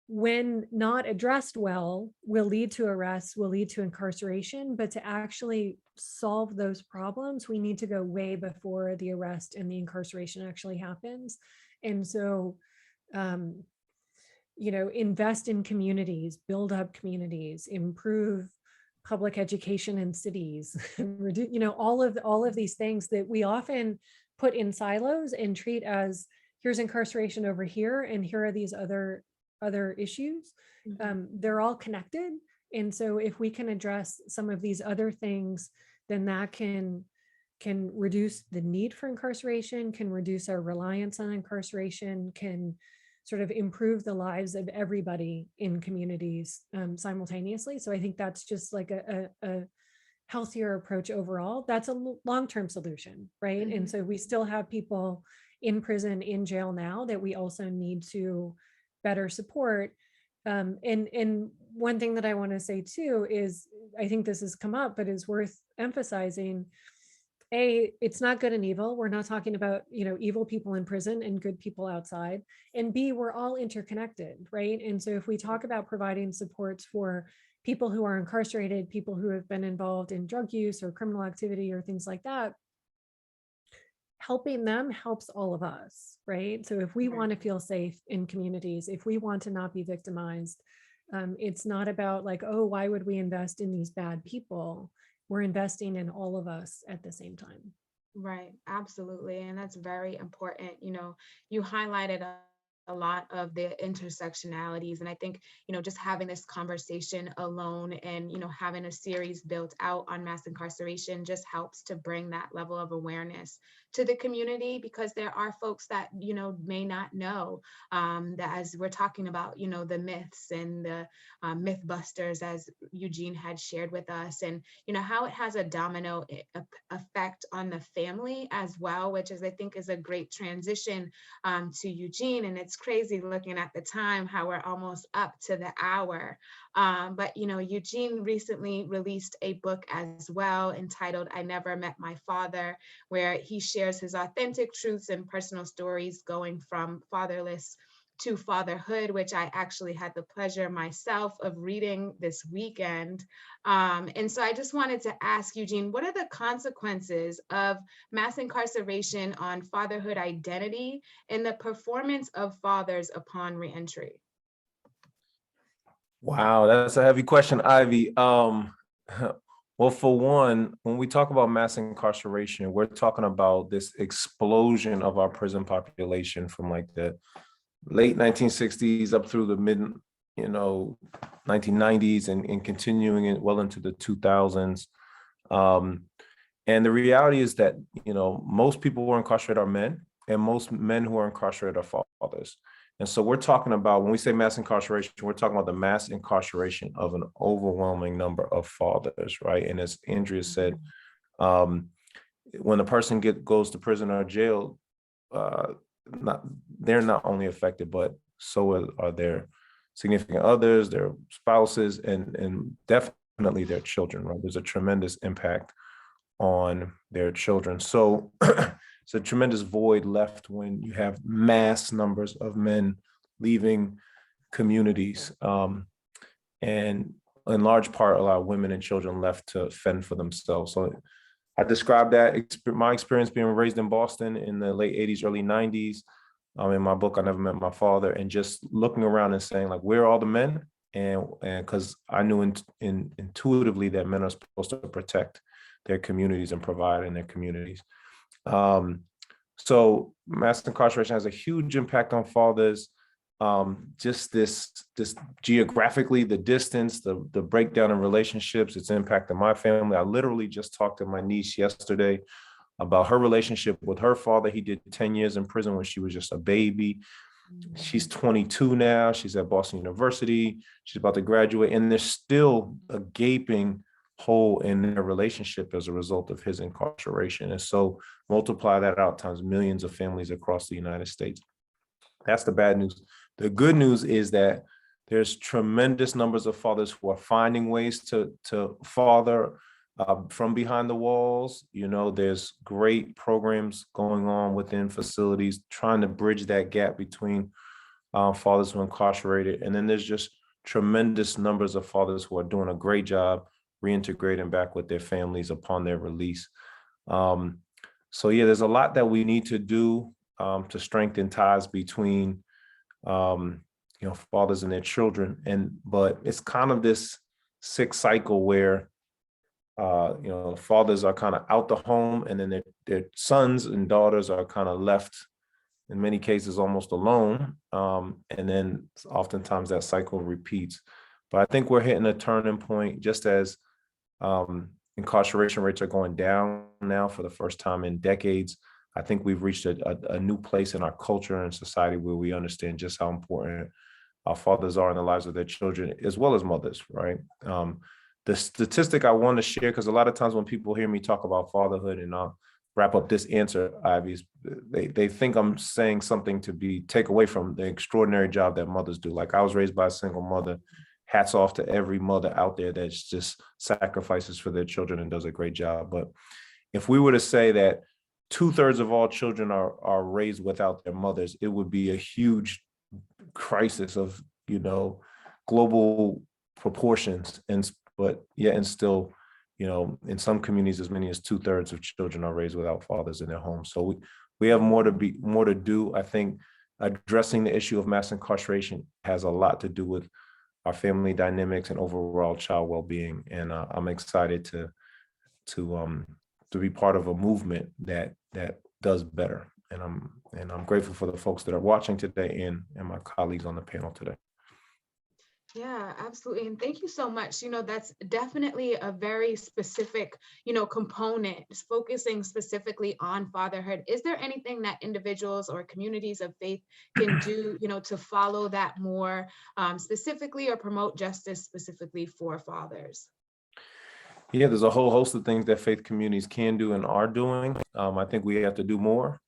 when not addressed well will lead to arrests, will lead to incarceration. But to actually solve those problems, we need to go way before the arrest and the incarceration actually happens. And so, invest in communities, build up communities, improve public education in cities, all of these things that we often put in silos and treat as, here's incarceration over here, and here are these other issues. They're all connected. And so if we can address some of these other things, then that can reduce the need for incarceration, can reduce our reliance on incarceration, can sort of improve the lives of everybody in communities simultaneously. So I think that's just like a healthier approach overall. That's a long-term solution, right? And so we still have people in prison, in jail now that we also need to better support. And one thing that I want to say too is, I think this has come up, but is worth emphasizing. A, it's not good and evil. We're not talking about, evil people in prison and good people outside. And B, we're all interconnected, right? And so if we talk about providing supports for people who are incarcerated, people who have been involved in drug use or criminal activity or things like that, helping them helps all of us, right? So if we want to feel safe in communities, if we want to not be victimized, it's not about like, oh, why would we invest in these bad people? We're investing in all of us at the same time. Right, absolutely. And that's very important. You highlighted a lot of the intersectionalities. And I think, just having this conversation alone and, having a series built out on mass incarceration just helps to bring that level of awareness to the community, because there are folks that, may not know that, as we're talking about, the myths and the myth busters, as Eugene had shared with us, and, how it has a domino effect on the family as well, which I think is a great transition to Eugene. And it's crazy looking at the time, how we're almost up to the hour. But Eugene recently released a book as well entitled "I Never Met My Father," where he shares his authentic truths and personal stories going from fatherless to fatherhood, which I actually had the pleasure myself of reading this weekend. And so I just wanted to ask Eugene, what are the consequences of mass incarceration on fatherhood identity and the performance of fathers upon reentry? Wow, that's a heavy question, Ivy. Well, for one, when we talk about mass incarceration, we're talking about this explosion of our prison population from like the late 1960s up through the mid, 1990s and continuing it well into the 2000s. And the reality is that, most people who are incarcerated are men, and most men who are incarcerated are fathers. And so we're talking about, when we say mass incarceration, we're talking about the mass incarceration of an overwhelming number of fathers, right? And as Andrea said, when a person goes to prison or jail, they're not only affected, but so are their significant others, their spouses, and definitely their children, right? There's a tremendous impact on their children. So it's a tremendous void left when you have mass numbers of men leaving communities. And in large part, a lot of women and children left to fend for themselves. So I described that my experience being raised in Boston in the late 80s, early 90s. In my book, I Never Met My Father, and just looking around and saying, like, where are all the men? And because I knew intuitively that men are supposed to protect their communities and provide in their communities. So mass incarceration has a huge impact on fathers. Just this geographically, the distance, the breakdown in relationships, it's impacted my family. I literally just talked to my niece yesterday about her relationship with her father. He did 10 years in prison when she was just a baby. She's 22 now. She's at Boston University. She's about to graduate, and there's still a gaping hole in their relationship as a result of his incarceration. And so multiply that out times millions of families across the United States. That's the bad news. The good news is that there's tremendous numbers of fathers who are finding ways to father from behind the walls. You know, there's great programs going on within facilities trying to bridge that gap between fathers who are incarcerated. And then there's just tremendous numbers of fathers who are doing a great job reintegrating back with their families upon their release. So yeah, there's a lot that we need to do to strengthen ties between fathers and their children. But it's kind of this sick cycle where fathers are kind of out the home, and then their sons and daughters are kind of left, in many cases, almost alone. And then oftentimes that cycle repeats. But I think we're hitting a turning point, just as incarceration rates are going down now for the first time in decades. I think we've reached a new place in our culture and society where we understand just how important our fathers are in the lives of their children, as well as mothers, right? The statistic I want to share, because a lot of times when people hear me talk about fatherhood, and I'll wrap up this answer, Ivy, they think I'm saying something to take away from the extraordinary job that mothers do. Like, I was raised by a single mother. Hats off to every mother out there that just sacrifices for their children and does a great job. But if we were to say that 2/3 of all children are raised without their mothers, it would be a huge crisis of, global proportions. And still, in some communities, as many as 2/3 of children are raised without fathers in their homes. So we have more to do. I think addressing the issue of mass incarceration has a lot to do with our family dynamics and overall child well-being. And I'm excited to be part of a movement that does better. And I'm grateful for the folks that are watching today and my colleagues on the panel today. Yeah, absolutely. And thank you so much. That's definitely a very specific, component, focusing specifically on fatherhood. Is there anything that individuals or communities of faith can do, to follow that more specifically, or promote justice specifically for fathers? Yeah, there's a whole host of things that faith communities can do and are doing. I think we have to do more.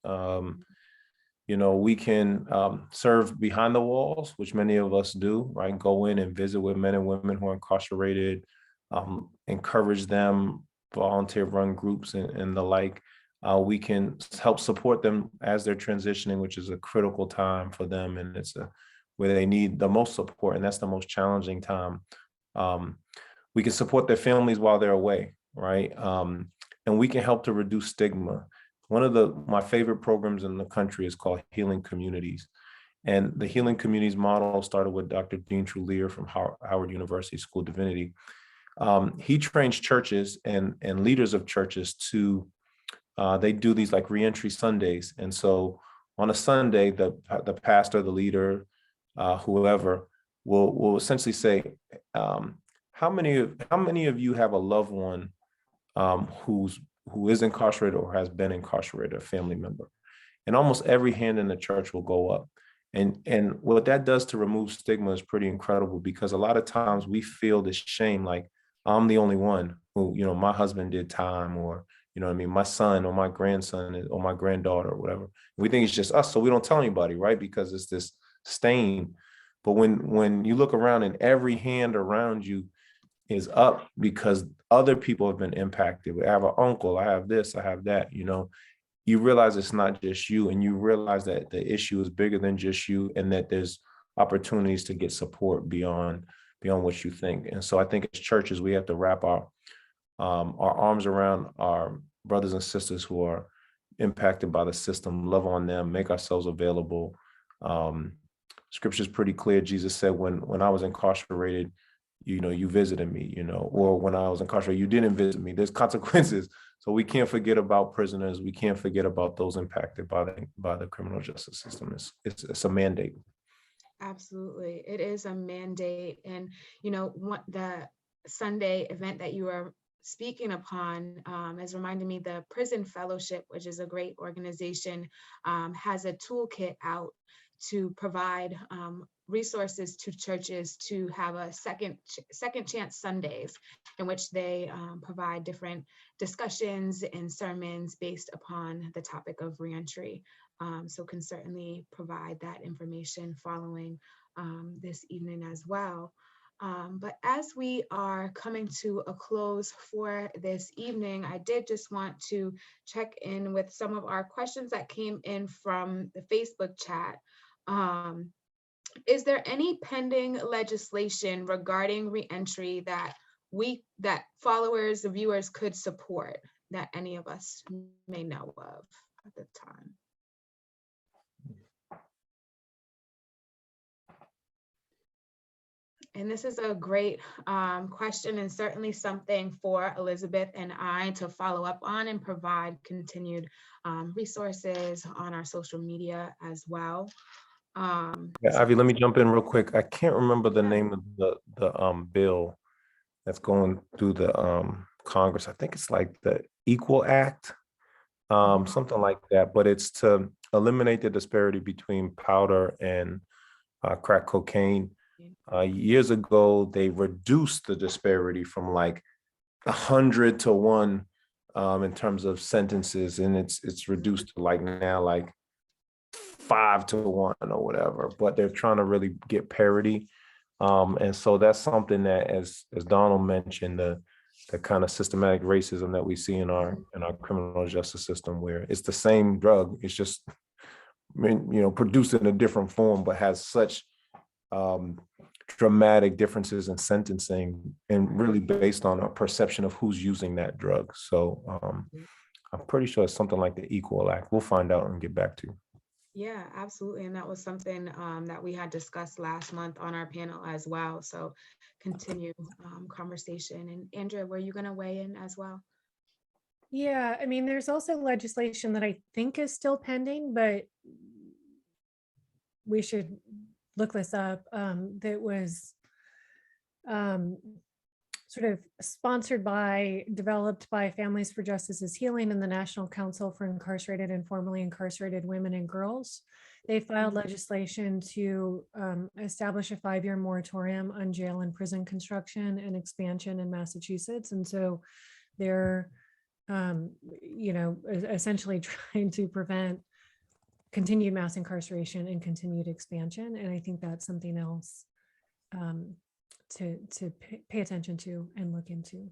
We can serve behind the walls, which many of us do, right? Go in and visit with men and women who are incarcerated, encourage them, volunteer run groups and the like. We can help support them as they're transitioning, which is a critical time for them. And it's where they need the most support. And that's the most challenging time. We can support their families while they're away, right? And we can help to reduce stigma. One of my favorite programs in the country is called Healing Communities. And the Healing Communities model started with Dr. Dean Trulier from Howard University School of Divinity. He trains churches and leaders of churches to, they do these like reentry Sundays. And so on a Sunday, the pastor, the leader, whoever will essentially say, how many of you have a loved one who is incarcerated or has been incarcerated, a family member? And almost every hand in the church will go up. And what that does to remove stigma is pretty incredible, because a lot of times we feel this shame, like, I'm the only one who, my husband did time, or, You know what I mean? My son or my grandson or my granddaughter or whatever. We think it's just us, so we don't tell anybody, right? Because it's this stain. But when you look around and every hand around you is up because other people have been impacted. I have an uncle, I have this, I have that, you know, you realize it's not just you, and you realize that the issue is bigger than just you, and that there's opportunities to get support beyond what you think. And so I think as churches, we have to wrap our arms around our brothers and sisters who are impacted by the system, love on them, make ourselves available. Scripture's pretty clear. Jesus said, when I was incarcerated, you know, you visited me, you know, or when I was incarcerated, you didn't visit me. There's consequences. So we can't forget about prisoners. We can't forget about those impacted by the criminal justice system. It's a mandate. Absolutely. It is a mandate. And, you know, what the Sunday event that you are speaking upon has reminded me the Prison Fellowship, which is a great organization, has a toolkit out to provide resources to churches to have a second chance Sundays, in which they provide different discussions and sermons based upon the topic of reentry. So can certainly provide that information following this evening as well. But as we are coming to a close for this evening, I did just want to check in with some of our questions that came in from the Facebook chat. Is there any pending legislation regarding reentry that followers, viewers could support that any of us may know of at the time? And this is a great question, and certainly something for Elizabeth and I to follow up on and provide continued resources on our social media as well. Yeah, Ivy, let me jump in real quick. I can't remember the name of the bill that's going through the Congress. I think it's like the Equal Act, something like that. But it's to eliminate the disparity between powder and crack cocaine. Years ago, they reduced the disparity from like 100 to 1 in terms of sentences, and it's reduced to like now like 5 to 1 or whatever. But they're trying to really get parity, and so that's something that, as Donald mentioned, the kind of systematic racism that we see in our criminal justice system, where it's the same drug, it's just produced in a different form, but has such dramatic differences in sentencing, and really based on a perception of who's using that drug. So I'm pretty sure it's something like the Equal Act. We'll find out and get back to you. Yeah, absolutely. And that was something that we had discussed last month on our panel as well. So continue conversation. And Andrea, were you going to weigh in as well? Yeah, I mean, there's also legislation that I think is still pending, but we should look this up, that was sort of sponsored by, developed by Families for Justice's Healing and the National Council for Incarcerated and Formerly Incarcerated Women and Girls. They filed legislation to establish a 5-year moratorium on jail and prison construction and expansion in Massachusetts. And so they're, essentially trying to prevent continued mass incarceration and continued expansion. And I think that's something else to pay attention to and look into.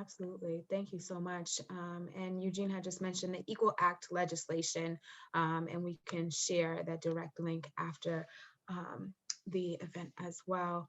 Absolutely. Thank you so much. And Eugene had just mentioned the Equal Act legislation, and we can share that direct link after the event as well.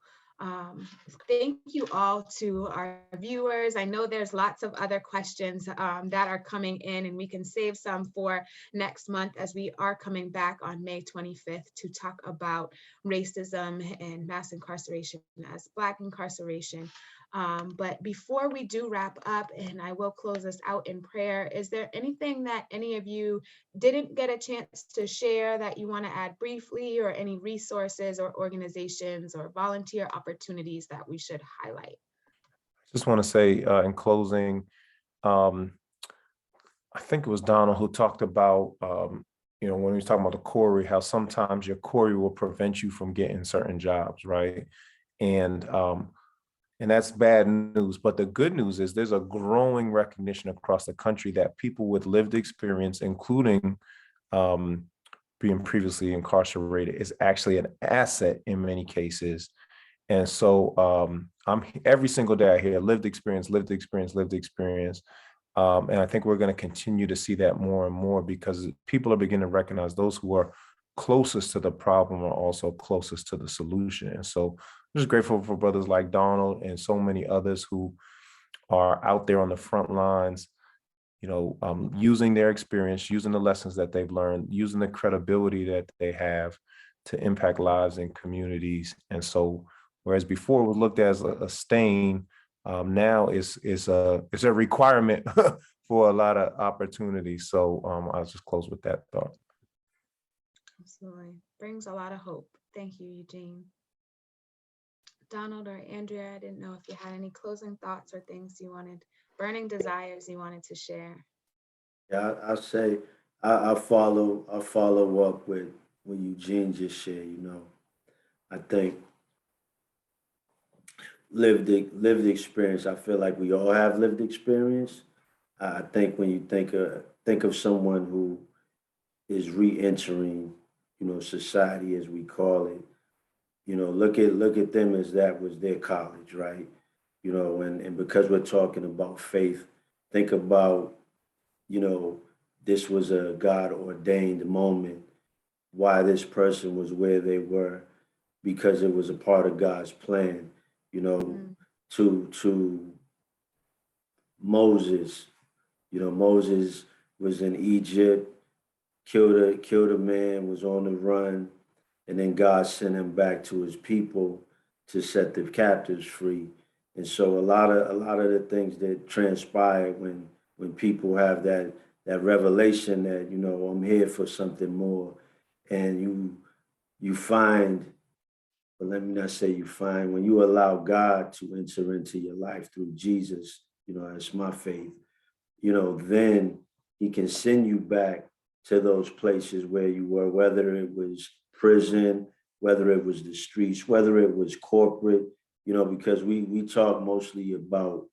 Thank you all to our viewers. I know there's lots of other questions that are coming in, and we can save some for next month, as we are coming back on May 25th to talk about racism and mass incarceration as Black incarceration. But before we do wrap up, and I will close us out in prayer, is there anything that any of you didn't get a chance to share that you want to add briefly, or any resources or organizations or volunteer opportunities that we should highlight? I just want to say in closing, I think it was Donald who talked about, when he was talking about the quarry, how sometimes your quarry will prevent you from getting certain jobs, right? And And that's bad news. But the good news is there's a growing recognition across the country that people with lived experience, including being previously incarcerated, is actually an asset in many cases. And so I'm every single day I hear lived experience, lived experience, lived experience. And I think we're going to continue to see that more and more because people are beginning to recognize those who are closest to the problem are also closest to the solution. And so I'm just grateful for brothers like Donald and so many others who are out there on the front lines, using their experience, using the lessons that they've learned, using the credibility that they have to impact lives and communities. And so, whereas before it was looked as a stain, now is a requirement for a lot of opportunities. So I'll just close with that thought. Absolutely. Brings a lot of hope. Thank you, Eugene. Donald or Andrea, I didn't know if you had any closing thoughts or things you wanted, burning desires you wanted to share. Yeah, I'll say I follow up with what Eugene just shared. I think lived experience. I feel like we all have lived experience. I think when you think of someone who is re-entering, society as we call it, look at them as that was their college, right? And because we're talking about faith, think about, you know, this was a God ordained moment, why this person was where they were, because it was a part of God's plan, you know, Mm, to Moses. Moses was in Egypt, killed a man, was on the run, and then God sent him back to his people to set the captives free. And so a lot of the things that transpire when people have that revelation that, I'm here for something more, and you find, but let me not say you find, when you allow God to enter into your life through Jesus, that's my faith, then he can send you back to those places where you were, whether it was prison, whether it was the streets, whether it was corporate, because we talk mostly about,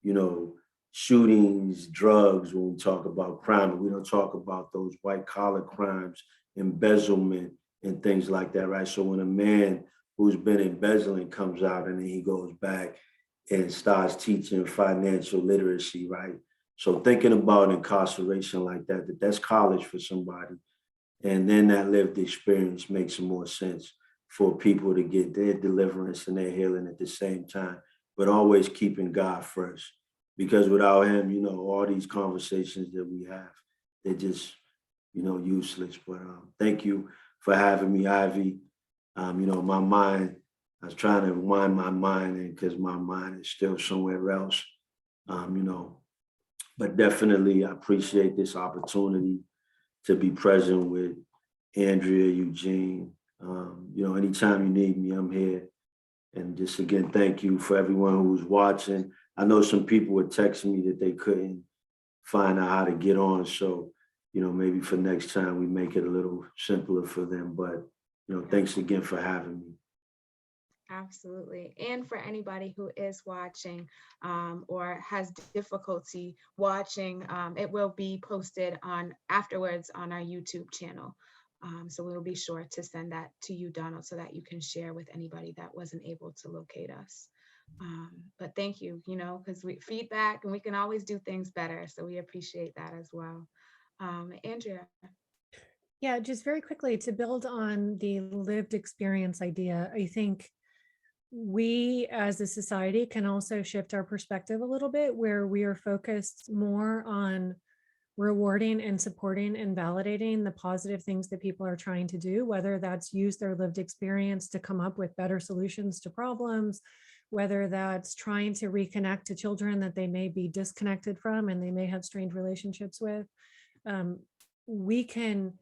you know, shootings, drugs when we talk about crime, but we don't talk about those white collar crimes, embezzlement, and things like that, right? So when a man who's been embezzling comes out and then he goes back and starts teaching financial literacy, right? So thinking about incarceration like that, that's college for somebody. And then that lived experience makes more sense for people to get their deliverance and their healing at the same time, but always keeping God first. Because without him, all these conversations that we have, they're just, useless. But thank you for having me, Ivy. My mind, I was trying to wind my mind in because my mind is still somewhere else. Um, you know, but definitely I appreciate this opportunity to be present with Andrea, Eugene. Anytime you need me, I'm here. And just again, thank you for everyone who's watching. I know some people were texting me that they couldn't find out how to get on. So, maybe for next time we make it a little simpler for them. But, thanks again for having me. absolutely. And for anybody who is watching or has difficulty watching, it will be posted on afterwards on our YouTube channel. So we'll be sure to send that to you, Donald, so that you can share with anybody that wasn't able to locate us. But thank you, because we feedback and we can always do things better. So we appreciate that as well. Andrea. Yeah, just very quickly to build on the lived experience idea, I think we as a society can also shift our perspective a little bit where we are focused more on rewarding and supporting and validating the positive things that people are trying to do, whether that's use their lived experience to come up with better solutions to problems, whether that's trying to reconnect to children that they may be disconnected from and they may have strained relationships with. We can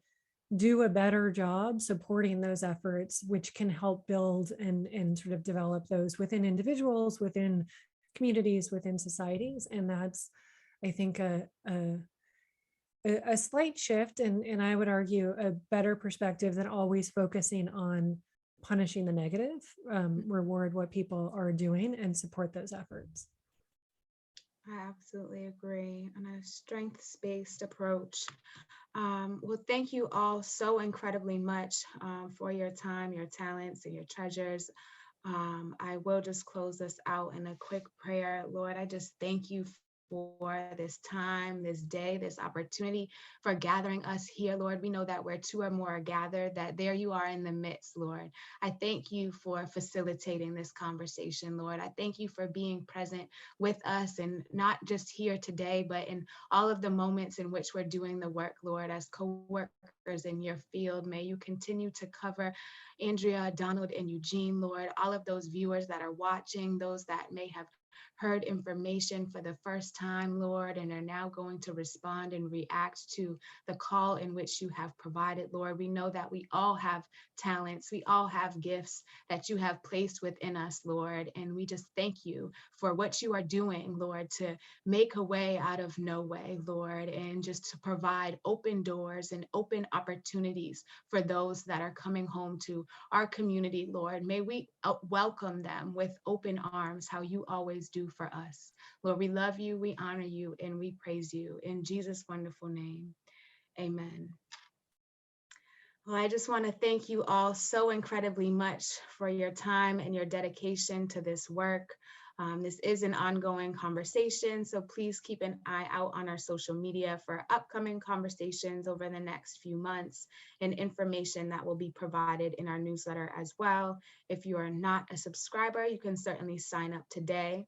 do a better job supporting those efforts, which can help build and sort of develop those within individuals, within communities, within societies. And that's, I think, a slight shift, and I would argue a better perspective than always focusing on punishing the negative, reward what people are doing and support those efforts. I absolutely agree on a strengths-based approach. Well, thank you all so incredibly much for your time, your talents, and your treasures. I will just close this out in a quick prayer. Lord, I just thank you for this time, this day, this opportunity for gathering us here, Lord. We know that where two or more are gathered, that there you are in the midst, Lord. I thank you for facilitating this conversation, Lord. I thank you for being present with us, and not just here today, but in all of the moments in which we're doing the work, Lord, as co-workers in your field. May you continue to cover Andrea, Donald, and Eugene, Lord, all of those viewers that are watching, those that may have heard information for the first time, Lord, and are now going to respond and react to the call in which you have provided, Lord. We know that we all have talents, we all have gifts that you have placed within us, Lord, and we just thank you for what you are doing, Lord, to make a way out of no way, Lord, and just to provide open doors and open opportunities for those that are coming home to our community, Lord. May we welcome them with open arms, how you always do for us. Lord, we love you, we honor you, and we praise you. In Jesus' wonderful name, amen. Well, I just want to thank you all so incredibly much for your time and your dedication to this work. This is an ongoing conversation, so please keep an eye out on our social media for upcoming conversations over the next few months and information that will be provided in our newsletter as well. If you are not a subscriber, you can certainly sign up today.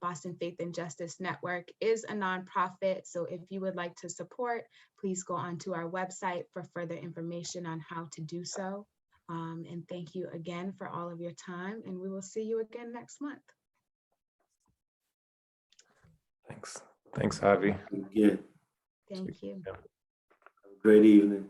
Boston Faith and Justice Network is a nonprofit, so if you would like to support, please go onto our website for further information on how to do so. And thank you again for all of your time, and we will see you again next month. Thanks. Thanks, Ivy. Again, Thank you. have a great evening.